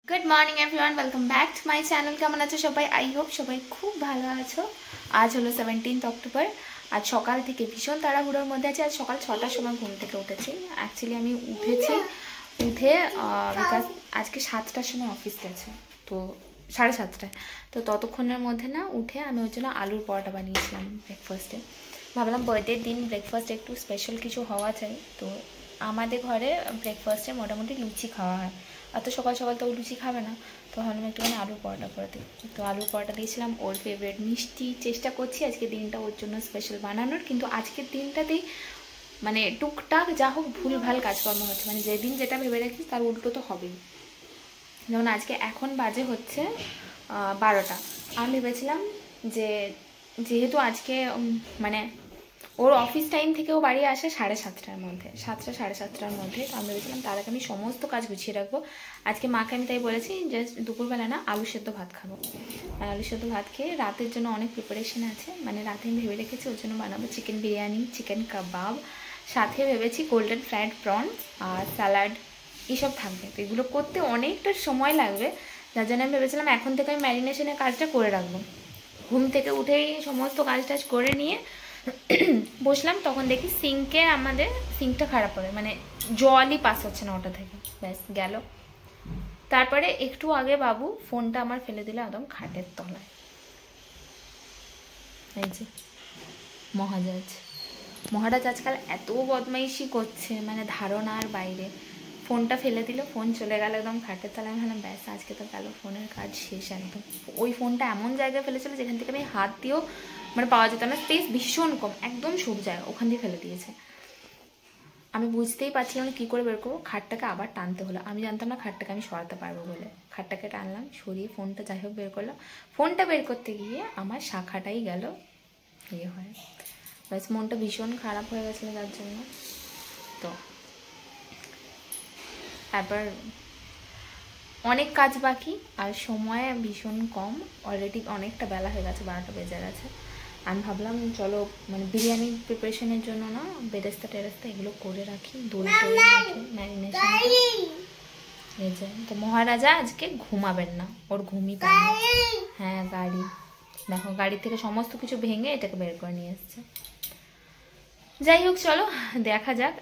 Good morning everyone welcome back to my channel केमन आछो सबाई आई होप सबाई खूब भालो आछो। आज हलो 17 अक्टोबर। आज सकाल थेके भीषण ताड़ाहुड़ोर मध्य आछि। आज सकाल 6टार समय घुम थेके उठेछि। एक्चुअली आमी उठे बिकज आज के 7टार समय अफिस गेছে तो 7:30টায় तो ततक्षणের মধ্যে না উঠে আমি ওর জন্য আলুর পরোটা বানিয়েছিলাম ব্রেকফাস্টে। ভাবলাম বার্থডের দিন ব্রেকফাস্টে একটু স্পেশাল কিছু হওয়া চাই। তো আমাদের ঘরে ব্রেকফাস্টে মোটামুটি লুচি খাওয়া হয়। এত সকাল সকাল তো লুচি খাবে না, তো ভাবলাম একটুখানি আলুর পরোটা করে দিই। তো আলুর পরোটা দিয়েছিলাম। ওর ফেভারিট মিষ্টি চেষ্টা করছি আজকে দিনটা ওর জন্য স্পেশাল বানানোর, কিন্তু আজকের দিনটাতেই মানে টুকটাক যা হোক ভুলভাল কাজকর্ম হচ্ছে, মানে যেদিন যেটা ভেবে রাখি তার উল্টো তো হবেই। যেমন আজকে এখন বাজে হচ্ছে 12টা। আমি ভেবেছিলাম যে যেহেতু আজকে মানে ওর অফিস টাইম থেকে ও বাড়ি আসে 7:30টার মধ্যে, 7টা 7:30টার মধ্যে। তো আমি ভেবেছিলাম তার আগে আমি সমস্ত কাজ গুছিয়ে রাখবো। আজকে মাকে আমি তাই বলেছি যে দুপুরবেলা না আলু সেদ্ধ ভাত খাবো। আর আলু সেদ্ধ ভাত খেয়ে রাতের জন্য অনেক প্রিপারেশন আছে। মানে রাতে আমি ভেবে রেখেছি ওর জন্য বানাবো চিকেন বিরিয়ানি, চিকেন কাবাব, সাথে ভেবেছি গোল্ডেন ফ্রাইড প্রনস আর স্যালাড, এইসব থাকবে। তো এগুলো করতে অনেকটা সময় লাগবে, যার জন্য আমি ভেবেছিলাম এখন থেকে আমি ম্যারিনেশনের কাজটা করে রাখবো। ঘুম থেকে উঠেই সমস্ত কাজ টাজ করে নিয়ে বসলাম, তখন দেখি আমাদের সিঙ্কটা খারাপ হবে, মানে জলই পাস হচ্ছে না ওটা থেকে। ব্যাস গেল। তারপরে একটু আগে বাবু ফোনটা আমার ফেলে দিল একদম খাটের তলায়। এই যে মহারাজ আজকাল এত বদমাইশি করছে, মানে ধারণার বাইরে। ফোনটা ফেলে দিল, ফোন চলে গেল একদম খাটের তলায়। আমি ভাবলাম ব্যাস আজকে তো গেল, ফোনের কাজ শেষ একদম। ওই ফোনটা এমন জায়গায় ফেলেছিল যেখান থেকে আমি হাত দিয়েও মানে পাওয়া যেত না, স্পেস ভীষণ কম, একদম সরু জায়গা, ওখান দিয়ে ফেলে দিয়েছে। আমি বুঝতেই পারছিলাম না কী করে বের করবো। খাটটাকে আবার টানতে হলো। আমি জানতাম না খাটটাকে আমি সরাতে পারবো বলে। খাটটাকে টানলাম, সরিয়ে ফোনটা যাই হোক বের করলাম। ফোনটা বের করতে গিয়ে আমার শাখাটাই গেল ইয়ে হয়। ব্যাস মনটা ভীষণ খারাপ হয়ে গেছিলো তার জন্য। তো তারপর অনেক কাজ বাকি আর সময় ভীষণ কম। অলরেডি অনেকটা বেলা হয়ে গেছে, 12টা বেজে গেছে। আমি ভাবলাম চলো মানে বিরিয়ানির প্রিপারেশনের জন্য না বেরেস্তা টেরেস্তা এগুলো করে রাখি, দই টই রেখে ম্যারিনেশন। এই যে তো মহারাজা আজকে ঘুমাবেন না, ওর ঘুমই পায়নি। হ্যাঁ গাড়ি দেখো, গাড়ি থেকে সমস্ত কিছু ভেঙে এটাকে বের করে নিয়ে এসছে। যাই হোক চলো দেখা যাক।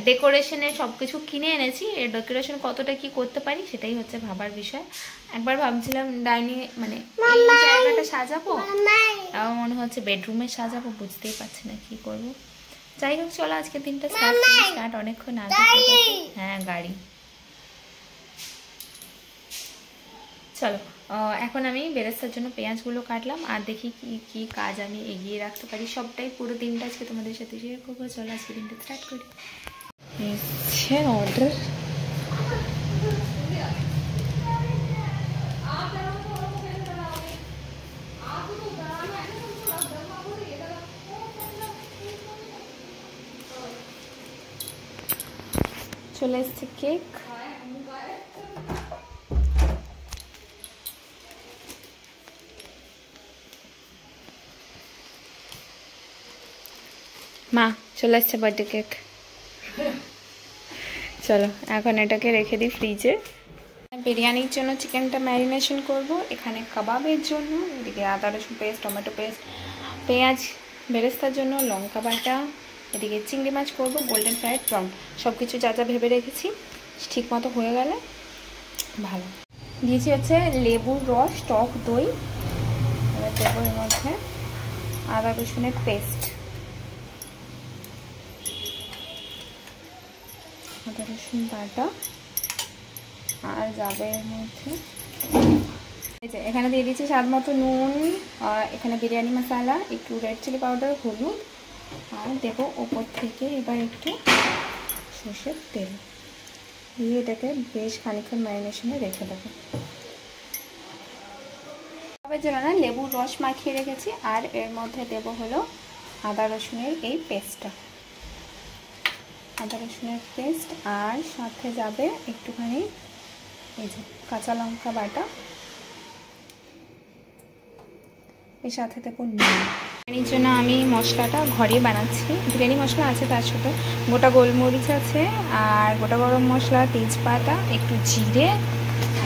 ডেকোরেশনে সব কিছু কিনে এনেছি, এর ডেকোরেশন কতটা কি করতে পারি সেটাই হচ্ছে ভাবার বিষয়। একবার ভাবছিলাম ডাইনিং মানে এই জায়গাটা সাজাবো, আমার মনে হচ্ছে বেডরুমে সাজাবো, বুঝতেই পারছি না কি করব। যাই হোক চলো আজকের দিনটা স্টার্ট অনেকক্ষণ আগে। হ্যাঁ গাড়ি। চলো এখন আমি বেরেস্তার জন্য পেঁয়াজগুলো কাটলাম আর দেখি কি কি কাজ আমি এগিয়ে রাখতে পারি। সবটাই পুরো দিনটা আজকে তোমাদের সাথে শেয়ার করবো। চলো আজকে দিনটা স্টার্ট করি। অর্ডার চলে এসছে কেক। মা চলে আসছে বার্থডে কেক। চলো এখন এটাকে রেখে দিই ফ্রিজে। বিরিয়ানির জন্য চিকেনটা ম্যারিনেশন করব, এখানে কাবাবের জন্য এদিকে আদা রসুন পেস্ট, টমেটো পেস্ট, পেঁয়াজ বেরেস্তার জন্য লঙ্কা বাটা, এদিকে চিংড়ি মাছ করব, গোল্ডেন ফ্রাইড প্রন। সব কিছু যা যা ভেবে রেখেছি ঠিক মতো হয়ে গেলে ভালো। দিয়েছি হচ্ছে লেবুর রস, টক দই, এবার দেবো এর মধ্যে আদা রসুনের পেস্ট, আদা রসুন বাটা, আর যাবে এর মধ্যে এই যে এখানে দিয়ে দিচ্ছি স্বাদ মতো নুন, এখানে বিরিয়ানি মশলা, একটু রেড চিলি পাউডার, হলুদ, আর দেবো ওপর থেকে এবার একটু সর্ষের তেল দিয়ে এটাকে বেশ খানিকক্ষণ ম্যারিনেশনে রেখে দেবো। তবে জন্য না লেবুর রস মাখিয়ে রেখেছি, আর এর মধ্যে দেবো হলো আদা রসুনের এই পেস্টটা, আদা রসুনের পেস্ট, আর সাথে যাবে একটুখানি এই যে কাঁচা লঙ্কা বাটা, এর সাথে দেবো নুন। বিরিয়ানির জন্য আমি মশলাটা ঘরে বানাচ্ছি। বিরিয়ানি মশলা আছে, তার সাথে গোটা গোলমরিচ আছে, আর গোটা গরম মশলা, তেজপাতা, একটু জিরে,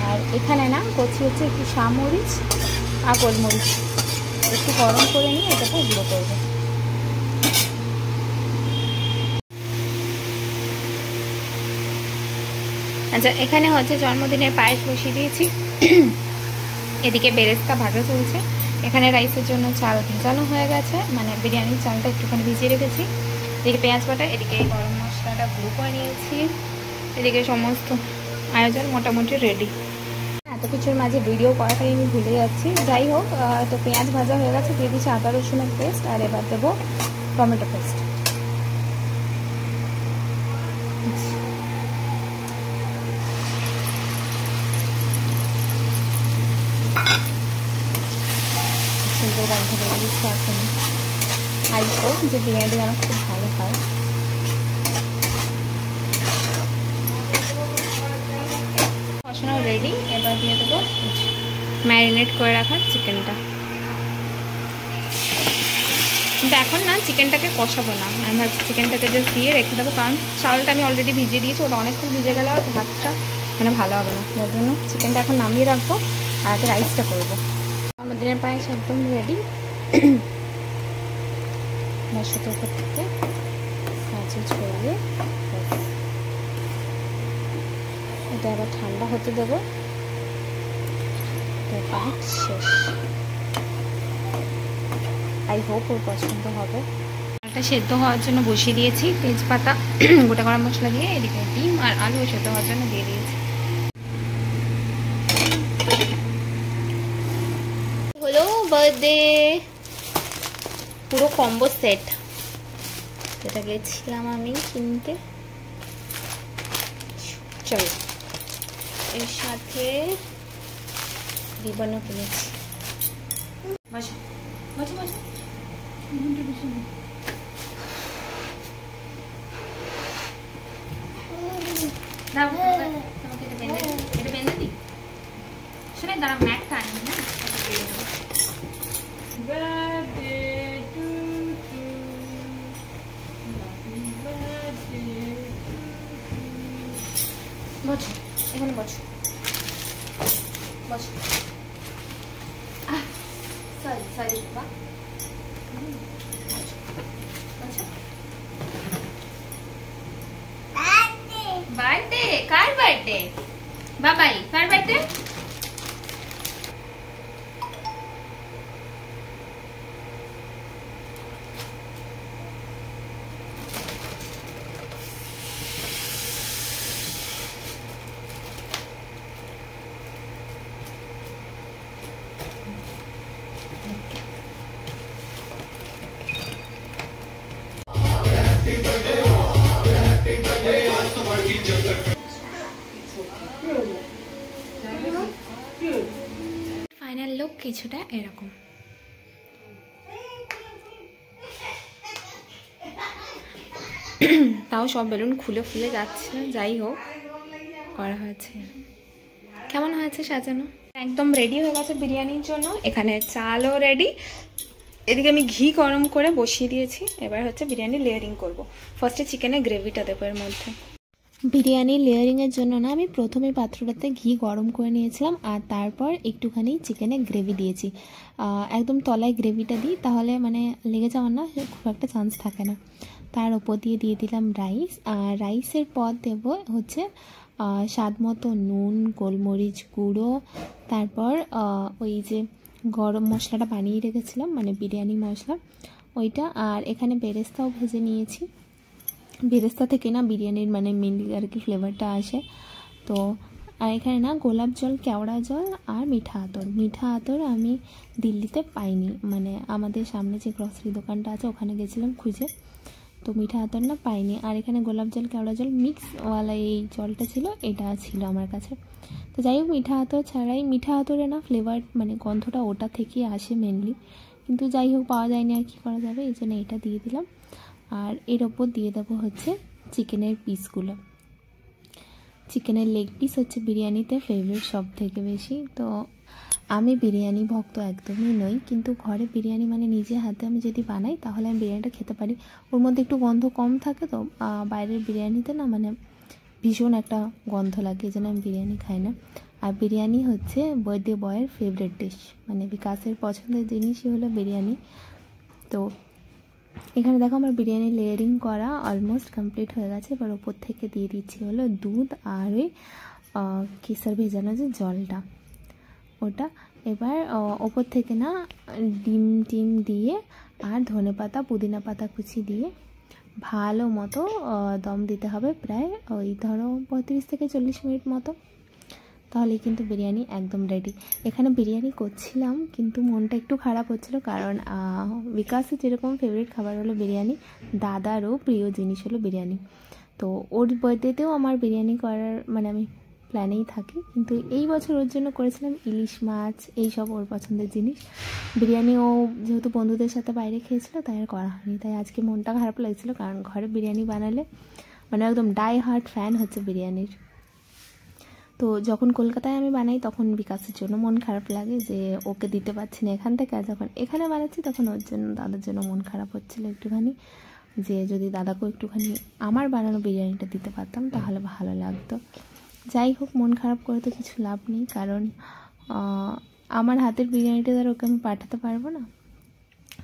আর আর এখানে না করছি হচ্ছে একটু শামরিচ আর গোলমরিচ, একটু গরম করে নিয়ে এটাকে গুঁড়ো করবো। আচ্ছা, এখানে হচ্ছে জন্মদিনের পায়েস বসিয়ে দিয়েছি। এদিকে বেরেস্তা ভাজা চলছে। এখানে রাইসের জন্য চাল ভেজানো হয়ে গেছে, মানে বিরিয়ানির চালটা একটুখানি ভিজিয়ে রেখেছি। এদিকে পেঁয়াজ বাটা, এদিকে গরম মশলাটা গুঁড়ো করে নিয়েছি। এদিকে সমস্ত আয়োজন মোটামুটি রেডি। এত কিছুর মাঝে ভিডিও করাটাই আমি ভুলে যাচ্ছি। যাই হোক, তো পেঁয়াজ ভাজা হয়ে গেছে, দিয়ে দিচ্ছি আদা রসুনের পেস্ট, আর এবার দেবো টমেটো পেস্ট। সুন্দর গন্ধ বেরিয়ে দিচ্ছে এখন। আই হোপ যে বিরিয়ানিটা যেন খুব ভালো হয়। কষানো রেডি, এবার দিয়ে দেবো ম্যারিনেট করে রাখা চিকেনটা। কিন্তু এখন না চিকেনটাকে কষাবো না, আমি ভাবছি চিকেনটাকে জাস্ট দিয়ে রেখে দেবো, কারণ চালটা আমি অলরেডি ভিজিয়ে দিয়েছি, ওটা অনেকক্ষণ ভিজে গেলে আর ভাতটা মানে ভালো হবে না। যার জন্য চিকেনটা এখন নামিয়ে রাখবো আর আগে রাইসটা করবো। আমাদের পায়েস একদম রেডি। মশলার উপর থেকে কাঁচি ছড়িয়ে এটা আবার ঠান্ডা হতে দেবো। পায়েস শেষ। আই হোপ ওর পছন্দ হবে। একটা সেদ্ধ হওয়ার জন্য বসিয়ে দিয়েছি, তেজপাতা গোটা গরম মশলা দিয়ে, এদিকে ডিম আর আলু সেদ্ধ হওয়ার জন্য দিয়ে দিয়েছি। হলো বার্থডে পুরো কম্বো সেট, যেটা গেছিলাম আমি কিনতে। চলো, এর সাথে রিবনও কিনেছি। বসো বসো বসো। তোমাকে এটা বেঁধে দিই। শোনে দাঁড়া, ম্যাটটা আনি না। বসো, এখানে বসো বসো। সরি সরি বাবা। বার্থডে কার বার্থডে? বাবাই কার বার্থডে? ফাইনাল লুক কিছুটা এরকম। তাও সব বেলুন খুলে ফুলে যাচ্ছে। যাই হোক, করা হয়েছে। কেমন হয়েছে সাজানো? একদম রেডি হয়ে গেছে বিরিয়ানির জন্য। এখানে চালও রেডি, এদিকে আমি ঘি গরম করে বসিয়ে দিয়েছি। এবার হচ্ছে বিরিয়ানি লেয়ারিং করব। ফার্স্টে চিকেনের গ্রেভিটা দেবো এর মধ্যে। বিরিয়ানি লেয়ারিংয়ের জন্য না আমি প্রথমে পাত্রটাতে ঘি গরম করে নিয়েছিলাম, আর তারপর একটুখানি চিকেনের গ্রেভি দিয়েছি। একদম তলায় গ্রেভিটা দিই, তাহলে মানে লেগে যাওয়ার না খুব একটা চান্স থাকে না। তার ওপর দিয়ে দিলাম রাইস, আর রাইসের পর দেব হচ্ছে স্বাদ মতো নুন, গোলমরিচ গুঁড়ো, তারপর ওই যে গরম মশলাটা বানিয়ে রেখেছিলাম, মানে বিরিয়ানি মশলা ওইটা। আর এখানে বেরেস্তাও ভেজে নিয়েছি। বেরেস্তা থেকে না বিরিয়ানির মানে মেনলি আর কি ফ্লেভারটা আসে। তো আর এখানে না গোলাপ জল, কেওড়া জল আর মিঠা আতর আমি দিল্লিতে পাইনি, মানে আমাদের সামনে যে গ্রসারি দোকানটা আছে ওখানে গেছিলাম খুঁজে, তো মিঠা আতর না পাইনি। আর এখানে গোলাপ জল, কেওড়া জল মিক্সওয়ালা এই জলটা ছিল, এটা ছিল আমার কাছে। তো যাই হোক, মিঠা আতর ছাড়াই, মিঠা আতরে না ফ্লেভার মানে গন্ধটা ওটা থেকেই আসে মেনলি, কিন্তু যাই হোক পাওয়া যায়নি, আর কী করা যাবে, এই জন্য এটা দিয়ে দিলাম। আর এর ওপর দিয়ে দেবো হচ্ছে চিকেনের পিসগুলো। চিকেনের লেগ পিস হচ্ছে বিরিয়ানিতে ফেভারিট সব থেকে বেশি। তো আমি বিরিয়ানি ভক্ত একদমই নই, কিন্তু ঘরে বিরিয়ানি মানে নিজে হাতে আমি যদি বানাই তাহলে আমি বিরিয়ানিটা খেতে পারি। ওর মধ্যে একটু গন্ধ কম থাকে, তো বাইরের বিরিয়ানিতে না মানে ভীষণ একটা গন্ধ লাগে, এই জন্য আমি বিরিয়ানি খাই না। আর বিরিয়ানি হচ্ছে বার্থডে বয়ের ফেভারিট ডিশ, মানে বিকাশের পছন্দের জিনিসই হলো বিরিয়ানি। তো এখানে দেখো আমার বিরিয়ানি লেয়ারিং করা অলমোস্ট কমপ্লিট হয়ে গেছে। এবার ওপর থেকে দিয়ে দিচ্ছি হলো দুধ আর ওই কেসার ভেজানো যে জলটা, ওটা। এবার ওপর থেকে না ডিম টিম দিয়ে আর ধনেপাতা পুদিনা পাতা কুচি দিয়ে ভালো মতো দম দিতে হবে, প্রায় ওই ধরো 35 থেকে 40 মিনিট মতো, তাহলে কিন্তু বিরিয়ানি একদম রেডি। এখানে বিরিয়ানি করছিলাম কিন্তু মনটা একটু খারাপ হচ্ছিল, কারণ বিকাশের যেরকম ফেভারিট খাবার হলো বিরিয়ানি, দাদারও প্রিয় জিনিস হলো বিরিয়ানি। তো ওর বার্থডেতেও আমার বিরিয়ানি করার মানে আমি প্ল্যানেই থাকি, কিন্তু এই বছর ওর জন্য করেছিলাম ইলিশ মাছ, এইসব ওর পছন্দের জিনিস। বিরিয়ানি ও যেহেতু বন্ধুদের সাথে বাইরে খেয়েছিল তাই আর করা হয়নি, তাই আজকে মনটা খারাপ লাগছিলো, কারণ ঘরে বিরিয়ানি বানালে মানে একদম ডাই হার্ট ফ্যান হচ্ছে বিরিয়ানির। তো যখন কলকাতায় আমি বানাই তখন বিকাশের জন্য মন খারাপ লাগে যে ওকে দিতে পারছি না এখান থেকে, আর যখন এখানে বানাচ্ছি তখন ওর জন্য দাদার জন্য মন খারাপ হচ্ছিলো একটুখানি, যে যদি দাদাকেও একটুখানি আমার বানানো বিরিয়ানিটা দিতে পারতাম তাহলে ভালো লাগতো। যাই হোক, মন খারাপ করে তো কিছু লাভ নেই, কারণ আমার হাতের বিরিয়ানিটা ধর ওকে আমি পাঠাতে পারবো না।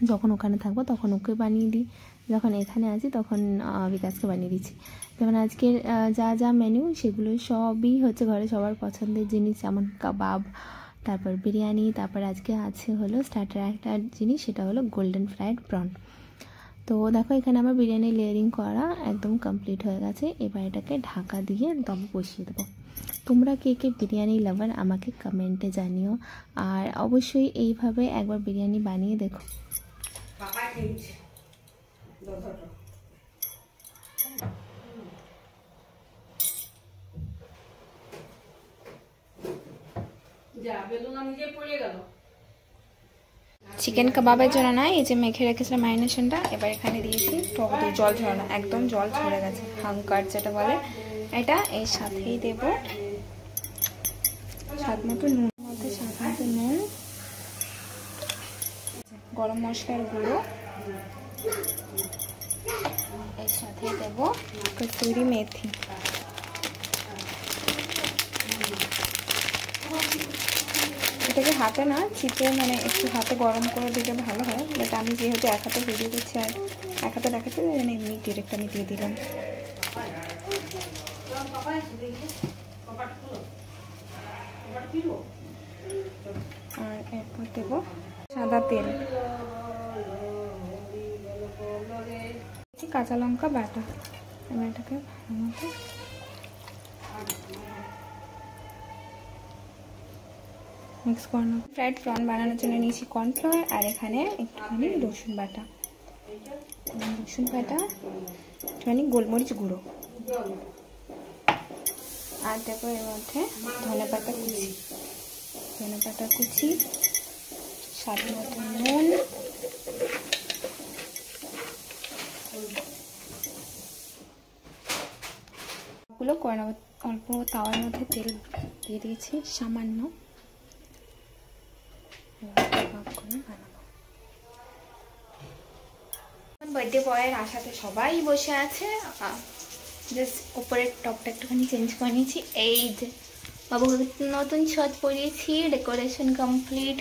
যখন ওখানে থাকবো তখন ওকে বানিয়ে দিই, যখন এখানে আছি তখন বিকাশকে বানিয়ে দিচ্ছি। যেমন আজকের যা যা মেনু সেগুলো সবই হচ্ছে ঘরে সবার পছন্দের জিনিস, যেমন কাবাব, তারপর বিরিয়ানি, তারপর আজকে আছে হলো স্টার্টার একটা জিনিস, সেটা হলো গোল্ডেন ফ্রাইড প্রন। তো দেখো এখানে আমার বিরিয়ানি লেয়ারিং করা একদম কমপ্লিট হয়ে গেছে। এবার এটাকে ঢাকা দিয়ে দম বসিয়ে দেবো। তোমরা কে কে বিরিয়ানি লাভার আমাকে কমেন্টে জানিও, আর অবশ্যই এইভাবে একবার বিরিয়ানি বানিয়ে দেখো। চিকেন কাবাবের জন্য না এই যে মেখে রেখেছিলাম ম্যারিনেশনটা, এবার এখানে দিয়েছি টক দই, জল ঝরানো, একদম জল ঝরে গেছে, হাঙ্কার যেটা বলে এটা। এর সাথেই দেব স্বাদ মতো নুন, গরম মশলার গুঁড়ো, এর সাথে দেব কসুরি মেথি। এটাকে হাতে না চিপে মানে একটু হাতে গরম করে দিলে ভালো হয়, বাট আমি যেহেতু এক হাতে ভিডিও দিচ্ছি আর এক হাতে দেখাচ্ছি, এমনি ডিরেক্ট আমি দিয়ে দিলাম। আর এরপর দেব সাদা তেল, কাঁচা লঙ্কা বাটা। এবার এটাকে ভালো মতো মিক্স করানো। ফ্রাইড প্রন বানানোর জন্য নিয়েছি কর্নফ্লাওয়ার, আর এখানে একটুখানি রসুন বাটা, একটুখানি গোলমরিচ গুঁড়ো, আর তারপর এর মধ্যে ধনেপাতা কুচি, স্বাদ মতো নুন, গুলো করে নেব। অল্প তাওয়ার মধ্যে তেল দিয়ে দিয়েছি সামান্য, বার্থডে বয়ের আশাতে সবাই বসে আছে, জাস্ট উপরের টপটা একটুখানি চেঞ্জ করে নিয়েছি। এই যে বাবু নতুন শার্ট পরিয়েছি, ডেকোরেশন কমপ্লিট,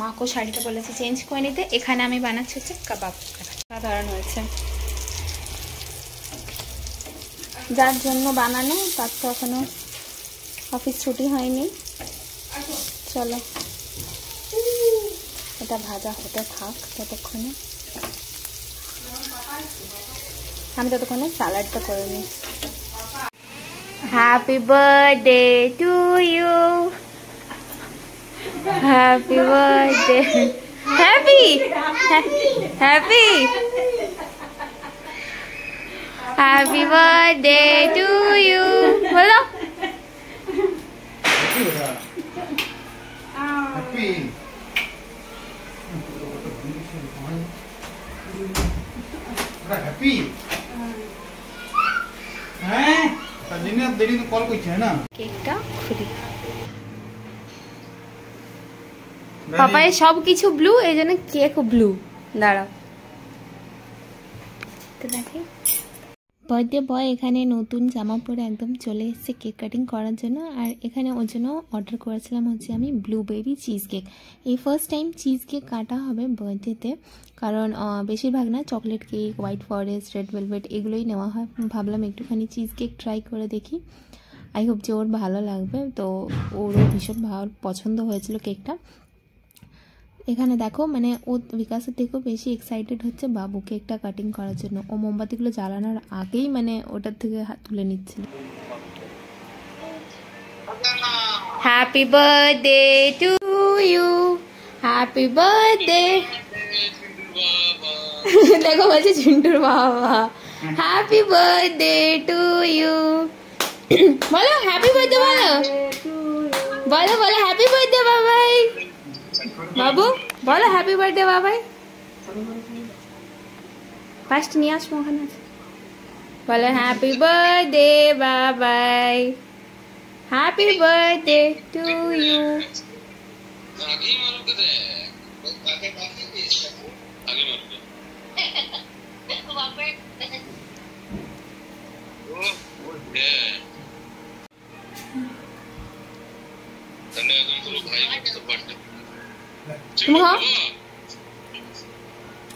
মাকেও শাড়িটা বলেছি চেঞ্জ করে নিতে। এখানে আমি বানাচ্ছি হচ্ছে কাবাব, সাধারণ হয়েছে, যার জন্য বানানো তার তো এখনো অফিস ছুটি হয়নি। চলো এটা ভাজা হতে থাক ততক্ষণে, আমি ততক্ষণে স্যালাডটা করে নিই। Happy birthday to you, happy birthday, happy happy happy birthday to you বলো। হ্যাপি হ্যাঁ তাদিনে দেরি তো কল কইছে না। কেকটা খুলি, পাপায়ের সব কিছু ব্লু, এই জন্য কেকও ব্লু। দাঁড়াও তো দেখি, বার্থডে বয় এখানে নতুন জামা পরে একদম চলে এসেছে কেক কাটিং করার জন্য। আর এখানে ওর জন্য অর্ডার করেছিলাম হচ্ছে আমি ব্লুবেরি চিজ কেক। এই ফার্স্ট টাইম চিজ কেক কাটা হবে বার্থডেতে, কারণ বেশিরভাগ না chocolate cake, white forest, red velvet এগুলোই নেওয়া হয়। ভাবলাম একটুখানি চিজ কেক ট্রাই করে দেখি, আই হোপ যে ওর ভালো লাগবে। তো ওরও ভীষণ ভালো পছন্দ হয়েছিল কেকটা। এখানে দেখো মানে ও বিকাশের থেকেও বেশি এক্সাইটেড হচ্ছে বাবু কেকটা কাটিং করার জন্য। ও মোমবাতিগুলো জ্বালানোর আগেই মানে ওটার থেকে হাত তুলে নিচ্ছিল। Happy birthday to you, happy birthday. দেখো বলছে ঝিন্টুর বাবা, হ্যাপি বার্থডে টু ইউ। বলো হ্যাপি বার্থডে, বলো বলো বলো হ্যাপি বার্থডে বাবাই। বাবু বলো হ্যাপি বার্থডে বাবাই। ফার্স্ট নিয়ে আসবো ওখানে, বলো হ্যাপি বার্থডে বাবাই, হ্যাপি বার্থডে টু ইউ।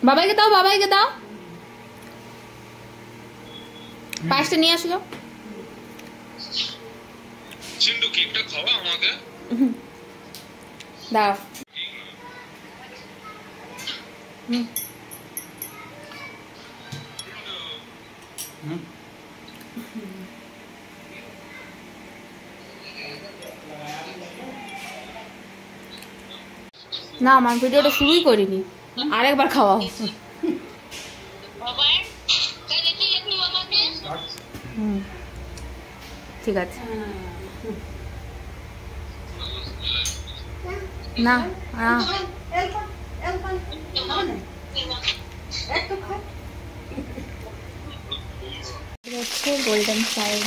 বাবাইকে দাও, বাবাইকে দাও, পাঁচটা নিয়ে আসলো। চিন্টু কেকটা খাওয়া আমাকে দাও। না আমার ভিডিওটা শুরুই করিনি, আরেকবার খাওয়া। ঠিক আছে না গোল্ডেন সাইড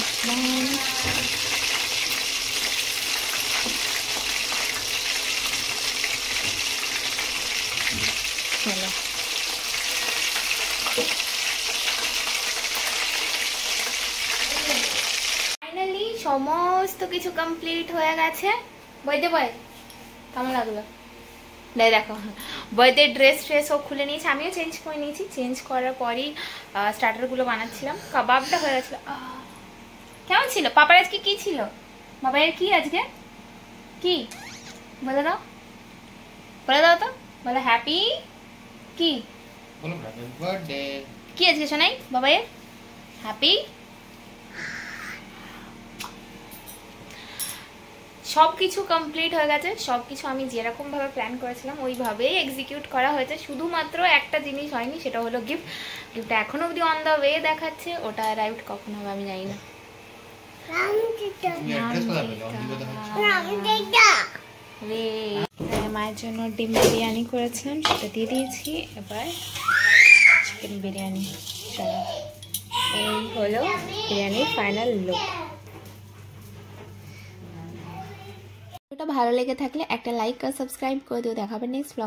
চলো। ফাইনালি সমস্ত কিছু কমপ্লিট হয়ে গেছে। বার্থডে বয় কেমন লাগলো? দেখো বার্থডে ড্রেস ও খুলে নিয়েছে, আমিও চেঞ্জ করে নিয়েছি। চেঞ্জ করার পরই স্টার্টারগুলো বানাচ্ছিলাম। কাবাবটা হয়ে গেছিলো। কেমন ছিল? পাপার আজকে কি ছিল? বাবাইয়ের কি আজকে কি বলে দাও, বলে দাও তো, বলে হ্যাপি কি বার্থডে কি আজকে শোনাই বাবাইয়ের হ্যাপি। সবকিছু কমপ্লিট হয়ে গেছে, সবকিছু আমি যেরকম ভাবে প্ল্যান করেছিলাম ওইভাবেই এক্সিকিউট করা হয়েছে। শুধুমাত্র একটা জিনিস হয়নি, সেটা হলো গিফট। গিফটটা এখনো অবধি অন দ্য ওয়ে দেখাচ্ছে, ওটা অ্যারাইভড কখন হবে আমি জানি না। মায়ের জন্য ডিম বিরিয়ানি করেছিলাম, সেটা দিয়ে দিয়েছি। এবার চিকেন বিরিয়ানি। চলো এই হলো বিরিয়ানির ফাইনাল লুক। ভালো লেগে থাকলে একটা লাইক আর সাবস্ক্রাইব করে দিও। দেখাবে নেক্সট ব্লগ।